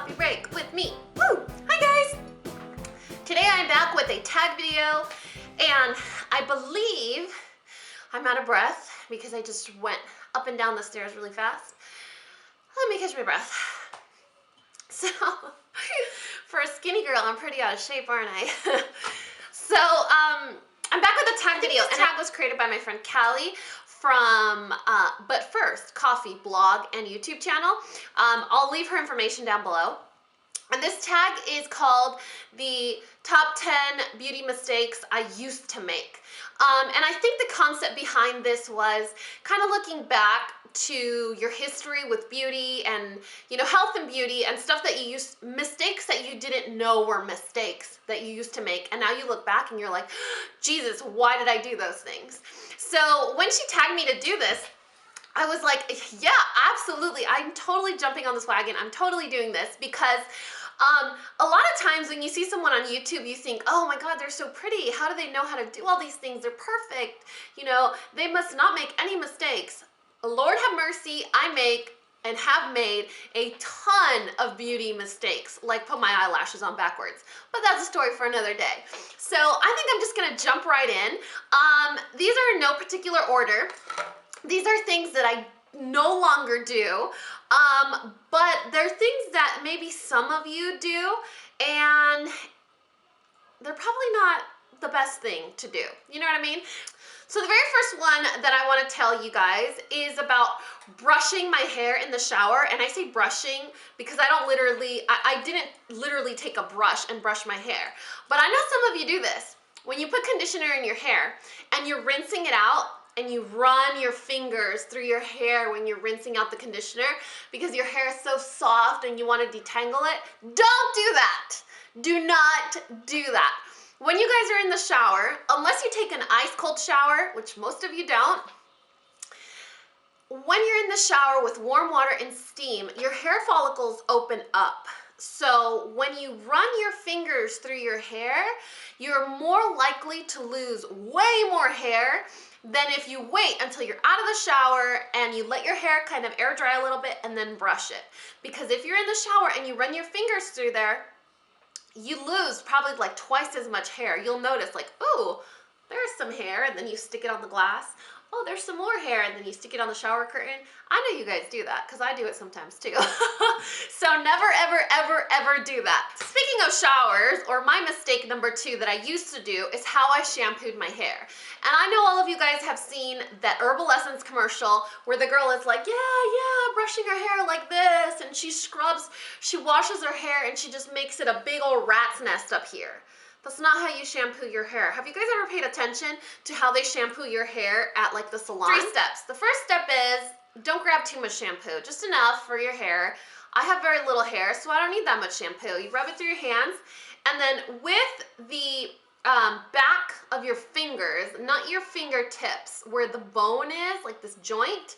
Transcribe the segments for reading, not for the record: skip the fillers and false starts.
Coffee Break with me. Woo! Hi guys! Today I'm back with a tag video and I believe I'm out of breath because I just went up and down the stairs really fast. Let me catch my breath. So, for a skinny girl, I'm pretty out of shape, aren't I? So, I'm back with a tag video. And tag was created by my friend Callie from But First Coffee blog and YouTube channel. I'll leave her information down below. And this tag is called the top 10 beauty mistakes I used to make. And I think the concept behind this was kind of looking back to your history with beauty and, you know, health and beauty and stuff that you used, mistakes that you didn't know were mistakes that you used to make. And now you look back and you're like, Jesus, why did I do those things? So when she tagged me to do this, I was like, yeah, absolutely. I'm totally jumping on this wagon. I'm totally doing this because a lot of times when you see someone on YouTube, you think, oh my God, they're so pretty. How do they know how to do all these things? They're perfect. You know, they must not make any mistakes. Lord have mercy, I make and have made a ton of beauty mistakes, like put my eyelashes on backwards. But that's a story for another day. So I think I'm just gonna jump right in. These are in no particular order. These are things that I no longer do, but they're things that maybe some of you do, and they're probably not the best thing to do. You know what I mean? So the very first one that I want to tell you guys is about brushing my hair in the shower. And I say brushing because I didn't literally take a brush and brush my hair. But I know some of you do this. When you put conditioner in your hair and you're rinsing it out, and you run your fingers through your hair when you're rinsing out the conditioner because your hair is so soft and you want to detangle it, don't do that. Do not do that. When you guys are in the shower, unless you take an ice cold shower, which most of you don't, when you're in the shower with warm water and steam, your hair follicles open up. So when you run your fingers through your hair, you're more likely to lose way more hair than if you wait until you're out of the shower and you let your hair kind of air dry a little bit and then brush it. Because if you're in the shower and you run your fingers through there, you lose probably like twice as much hair. You'll notice like, oh, there's some hair, and then you stick it on the glass. Oh, there's some more hair, and then you stick it on the shower curtain. I know you guys do that because I do it sometimes too. So never, ever, ever, ever do that. Speaking of showers, or my mistake number 2 that I used to do is how I shampooed my hair. And I know all of you guys have seen that Herbal Essence commercial where the girl is like, yeah, brushing her hair like this, and she scrubs, she washes her hair, and she just makes it a big old rat's nest up here. That's not how you shampoo your hair. Have you guys ever paid attention to how they shampoo your hair at like the salon? 3 steps. The first step is don't grab too much shampoo, just enough for your hair. I have very little hair, so I don't need that much shampoo. You rub it through your hands, and then with the back of your fingers, not your fingertips, where the bone is, like this joint,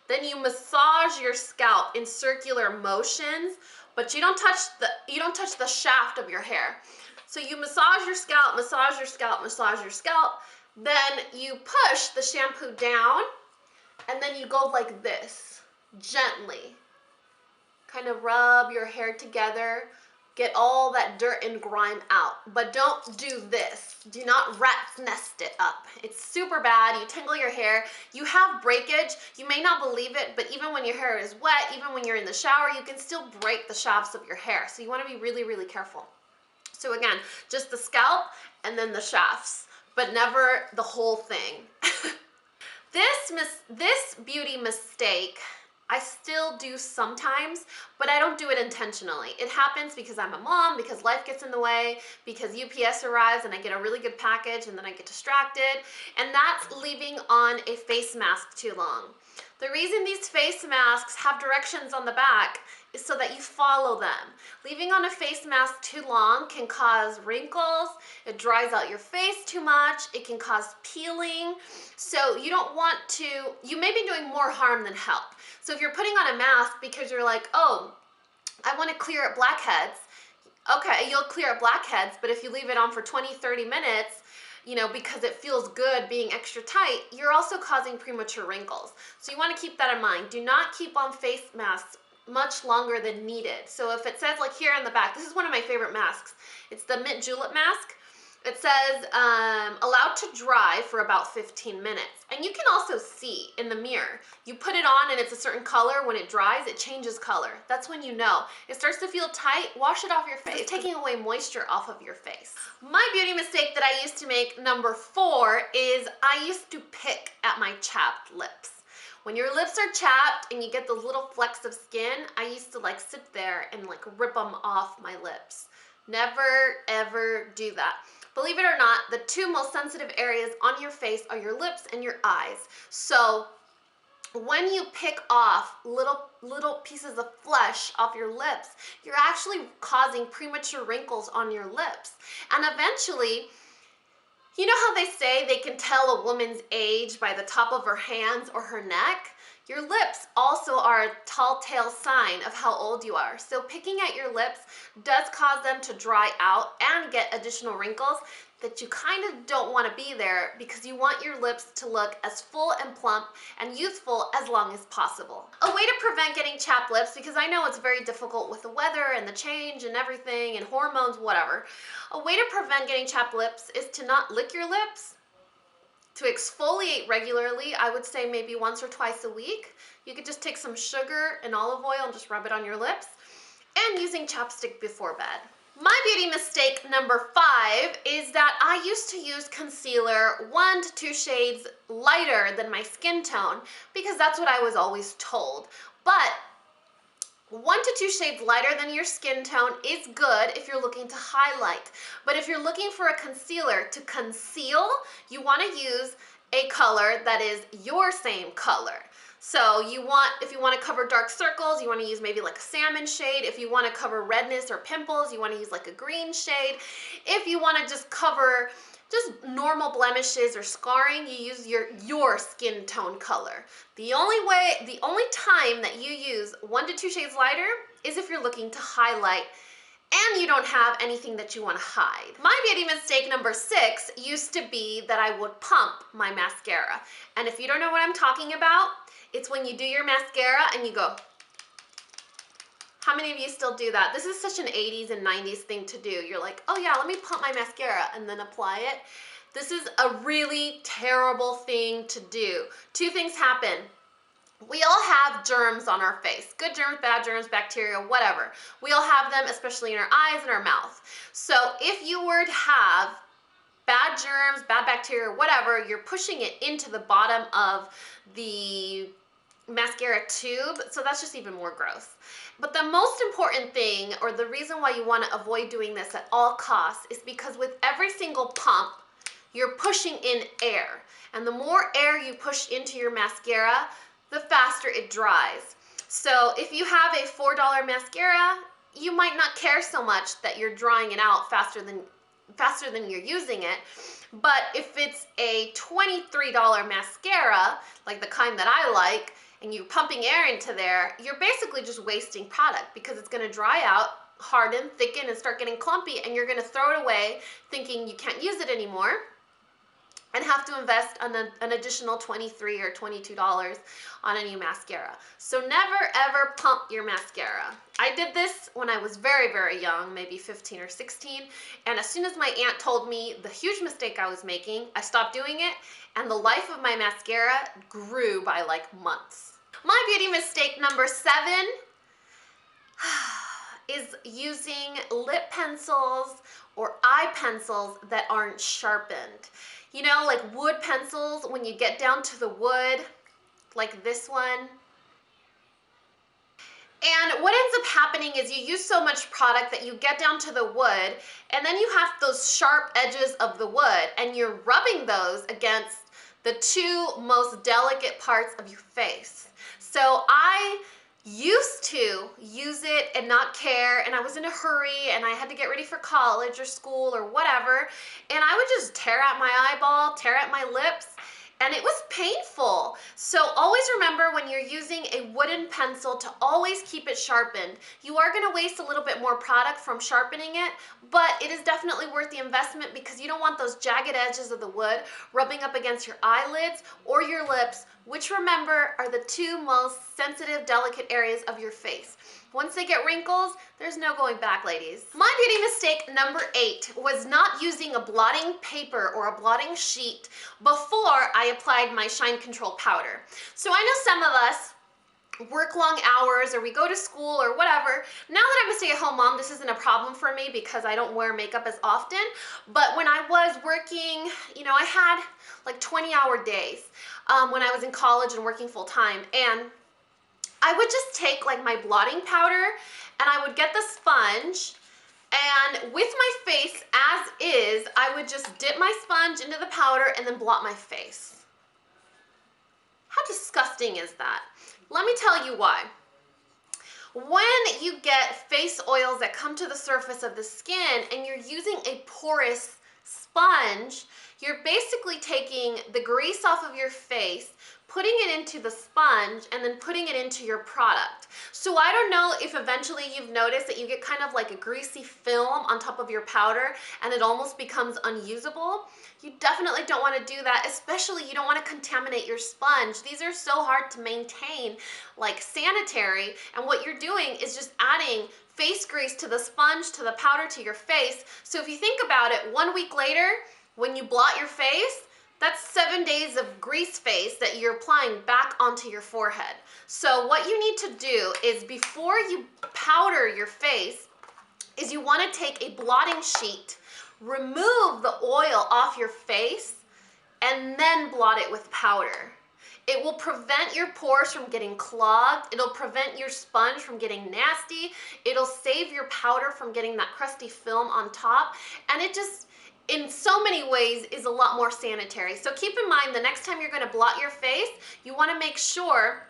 then you massage your scalp in circular motions, but you don't touch the shaft of your hair. So you massage your scalp, massage your scalp, massage your scalp, then you push the shampoo down, and then you go like this, gently. Kind of rub your hair together, get all that dirt and grime out. But don't do this. Do not rat's nest it up. It's super bad. You tangle your hair. You have breakage. You may not believe it, but even when your hair is wet, even when you're in the shower, you can still break the shafts of your hair. So you want to be really, really careful. So again, just the scalp and then the shafts, but never the whole thing. This beauty mistake, I still do sometimes, but I don't do it intentionally. It happens because I'm a mom, because life gets in the way, because UPS arrives and I get a really good package and then I get distracted, and that's leaving on a face mask too long. The reason these face masks have directions on the back is so that you follow them. Leaving on a face mask too long can cause wrinkles, it dries out your face too much, it can cause peeling. So you don't want to, you may be doing more harm than help. So if you're putting on a mask because you're like, oh, I want to clear up blackheads, okay, you'll clear up blackheads, but if you leave it on for 20, 30 minutes, you know, because it feels good being extra tight, you're also causing premature wrinkles. So you want to keep that in mind. Do not keep on face masks much longer than needed. So if it says like here on the back, this is one of my favorite masks. It's the mint julep mask. It says allowed to dry for about 15 minutes. And you can also see in the mirror. You put it on and it's a certain color. When it dries, it changes color. That's when you know. It starts to feel tight. Wash it off your face. It's taking away moisture off of your face. My beauty mistake that I used to make, number 4, is I used to pick at my chapped lips. When your lips are chapped and you get those little flecks of skin, I used to like sit there and like rip them off my lips. Never ever do that. Believe it or not, the 2 most sensitive areas on your face are your lips and your eyes. So when you pick off little pieces of flesh off your lips, you're actually causing premature wrinkles on your lips. And eventually, you know how they say they can tell a woman's age by the top of her hands or her neck? Your lips also are a telltale sign of how old you are. So picking at your lips does cause them to dry out and get additional wrinkles that you kind of don't want to be there, because you want your lips to look as full and plump and youthful as long as possible. A way to prevent getting chapped lips, because I know it's very difficult with the weather and the change and everything and hormones, whatever. A way to prevent getting chapped lips is to not lick your lips, to exfoliate regularly. I would say maybe once or twice a week. You could just take some sugar and olive oil and just rub it on your lips, and using chapstick before bed. My beauty mistake number 5 is that I used to use concealer 1 to 2 shades lighter than my skin tone, because that's what I was always told. But 1 to 2 shades lighter than your skin tone is good if you're looking to highlight. But if you're looking for a concealer to conceal, you want to use a color that is your same color. So if you want to cover dark circles, you want to use maybe like a salmon shade. If you want to cover redness or pimples, you want to use like a green shade. If you want to just cover just normal blemishes or scarring, you use your skin tone color. The only time that you use 1 to 2 shades lighter is if you're looking to highlight and you don't have anything that you want to hide. My beauty mistake number 6 used to be that I would pump my mascara. And if you don't know what I'm talking about, it's when you do your mascara and you go. How many of you still do that? This is such an 80s and 90s thing to do. You're like, oh yeah, let me pump my mascara and then apply it. This is a really terrible thing to do. 2 things happen. We all have germs on our face. Good germs, bad germs, bacteria, whatever. We all have them, especially in our eyes and our mouth. So if you were to have bad germs, bad bacteria, whatever, you're pushing it into the bottom of the mascara tube, so that's just even more gross. But the most important thing, or the reason why you want to avoid doing this at all costs, is because with every single pump, you're pushing in air. And the more air you push into your mascara, the faster it dries. So if you have a $4 mascara, you might not care so much that you're drying it out faster than you're using it. But if it's a $23 mascara, like the kind that I like, and you're pumping air into there, you're basically just wasting product, because it's going to dry out, harden, thicken, and start getting clumpy, and you're going to throw it away thinking you can't use it anymore and have to invest an additional $23 or $22 on a new mascara. So never ever pump your mascara. I did this when I was very, very young, maybe 15 or 16, and as soon as my aunt told me the huge mistake I was making, I stopped doing it, and the life of my mascara grew by like months. My beauty mistake number 7 is using lip pencils or eye pencils that aren't sharpened. You know, like wood pencils, when you get down to the wood, like this one. And what ends up happening is you use so much product that you get down to the wood, and then you have those sharp edges of the wood, and you're rubbing those against the 2 most delicate parts of your face. So I used to use it and not care, and I was in a hurry and I had to get ready for college or school or whatever, and I would just tear at my eyeball, tear at my lips, and it was painful. So always remember, when you're using a wooden pencil, to always keep it sharpened. You are going to waste a little bit more product from sharpening it, but it is definitely worth the investment, because you don't want those jagged edges of the wood rubbing up against your eyelids or your lips which remember are the two most sensitive, delicate areas of your face. Once they get wrinkles, there's no going back, ladies. My beauty mistake number 8 was not using a blotting paper or a blotting sheet before I applied my shine control powder. So I know some of us work long hours or we go to school or whatever. Now that I'm a stay-at-home mom, this isn't a problem for me because I don't wear makeup as often. But when I was working, you know, I had like 20-hour days when I was in college and working full-time, and I would just take like my blotting powder and I would get the sponge, and with my face as is, I would just dip my sponge into the powder and then blot my face. How disgusting is that? Let me tell you why. When you get face oils that come to the surface of the skin and you're using a porous sponge, you're basically taking the grease off of your face, putting it into the sponge, and then putting it into your product. So I don't know if eventually you've noticed that you get kind of like a greasy film on top of your powder and it almost becomes unusable. You definitely don't want to do that, especially you don't want to contaminate your sponge. These are so hard to maintain, like sanitary, and what you're doing is just adding face grease to the sponge, to the powder, to your face. So if you think about it, 1 week later, when you blot your face, that's 7 days of grease face that you're applying back onto your forehead. So what you need to do is before you powder your face is you want to take a blotting sheet, remove the oil off your face, and then blot it with powder. It will prevent your pores from getting clogged. It'll prevent your sponge from getting nasty. It'll save your powder from getting that crusty film on top. And it just, in so many ways, is a lot more sanitary. So keep in mind, the next time you're gonna blot your face, you wanna make sure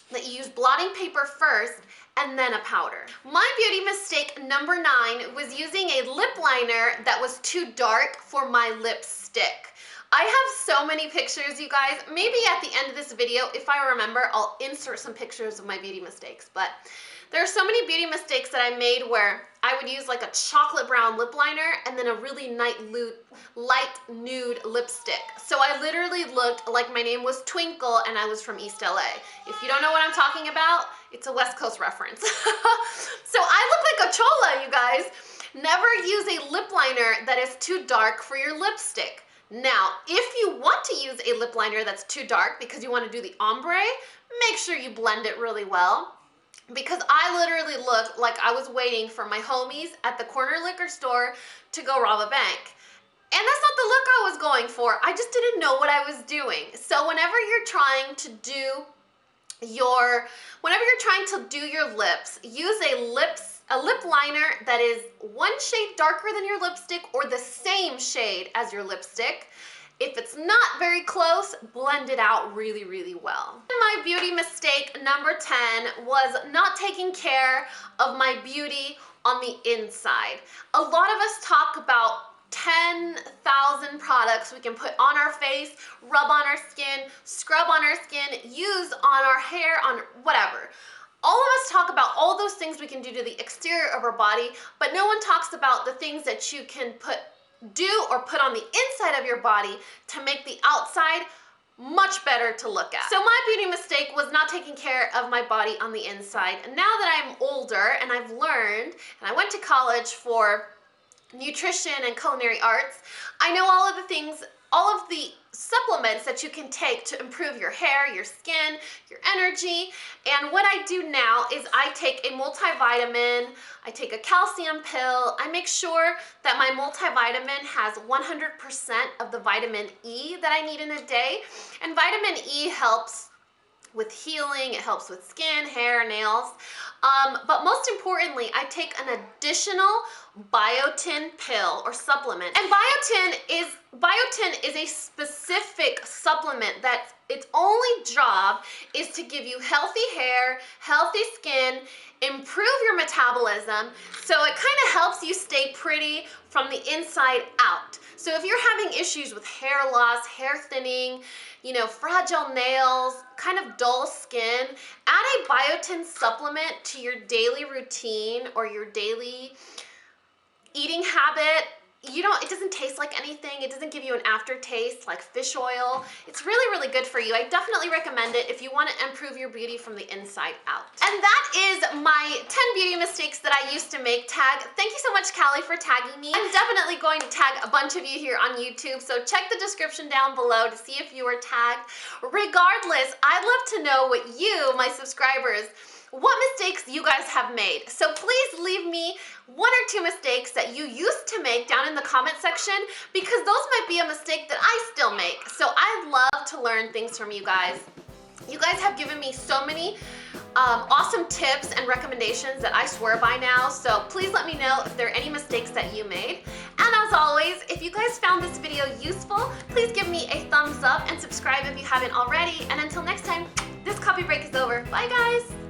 that you use blotting paper first and then a powder. My beauty mistake number 9 was using a lip liner that was too dark for my lipstick. I have so many pictures, you guys. Maybe at the end of this video, if I remember, I'll insert some pictures of my beauty mistakes. But there are so many beauty mistakes that I made where I would use like a chocolate brown lip liner and then a really light nude lipstick. So I literally looked like my name was Twinkle and I was from East LA. If you don't know what I'm talking about, it's a West Coast reference. So I look like a chola, you guys. Never use a lip liner that is too dark for your lipstick. Now, if you want to use a lip liner that's too dark because you want to do the ombre, make sure you blend it really well. Because I literally looked like I was waiting for my homies at the corner liquor store to go rob a bank. And that's not the look I was going for. I just didn't know what I was doing. So whenever you're trying to do your lips, use a lip liner that is one shade darker than your lipstick or the same shade as your lipstick. If it's not very close, blend it out really, really well. My beauty mistake number 10 was not taking care of my beauty on the inside. A lot of us talk about 10,000 products we can put on our face, rub on our skin, scrub on our skin, use on our hair, on whatever. All of us talk about all those things we can do to the exterior of our body, but no one talks about the things that you can do or put on the inside of your body to make the outside much better to look at. So my beauty mistake was not taking care of my body on the inside. And now that I'm older and I've learned, and I went to college for nutrition and culinary arts, I know all of the things, all of the supplements that you can take to improve your hair, your skin, your energy. And what I do now is I take a multivitamin, I take a calcium pill, I make sure that my multivitamin has 100% of the vitamin E that I need in a day. And vitamin E helps with healing, it helps with skin, hair, nails. But most importantly, I take an additional BIOTIN pill or supplement. And BIOTIN is a specific supplement that its only job is to give you healthy hair, healthy skin, improve your metabolism, so it kind of helps you stay pretty from the inside out. So if you're having issues with hair loss, hair thinning, you know, fragile nails, kind of dull skin, add a BIOTIN supplement to your daily routine or your daily eating habit, it doesn't taste like anything. It doesn't give you an aftertaste like fish oil. It's really, really good for you. I definitely recommend it if you want to improve your beauty from the inside out. And that is my 10 beauty mistakes that I used to make tag. Thank you so much, Callie, for tagging me. I'm definitely going to tag a bunch of you here on YouTube, so check the description down below to see if you were tagged. Regardless, I'd love to know what you, my subscribers, what mistakes you guys have made. So please leave me 1 or 2 mistakes that you used to make down in the comment section, because those might be a mistake that I still make. So I love to learn things from you guys. You guys have given me so many awesome tips and recommendations that I swear by now, so please let me know if there are any mistakes that you made. And as always, if you guys found this video useful, please give me a thumbs up and subscribe if you haven't already. And until next time, this coffee break is over. Bye guys!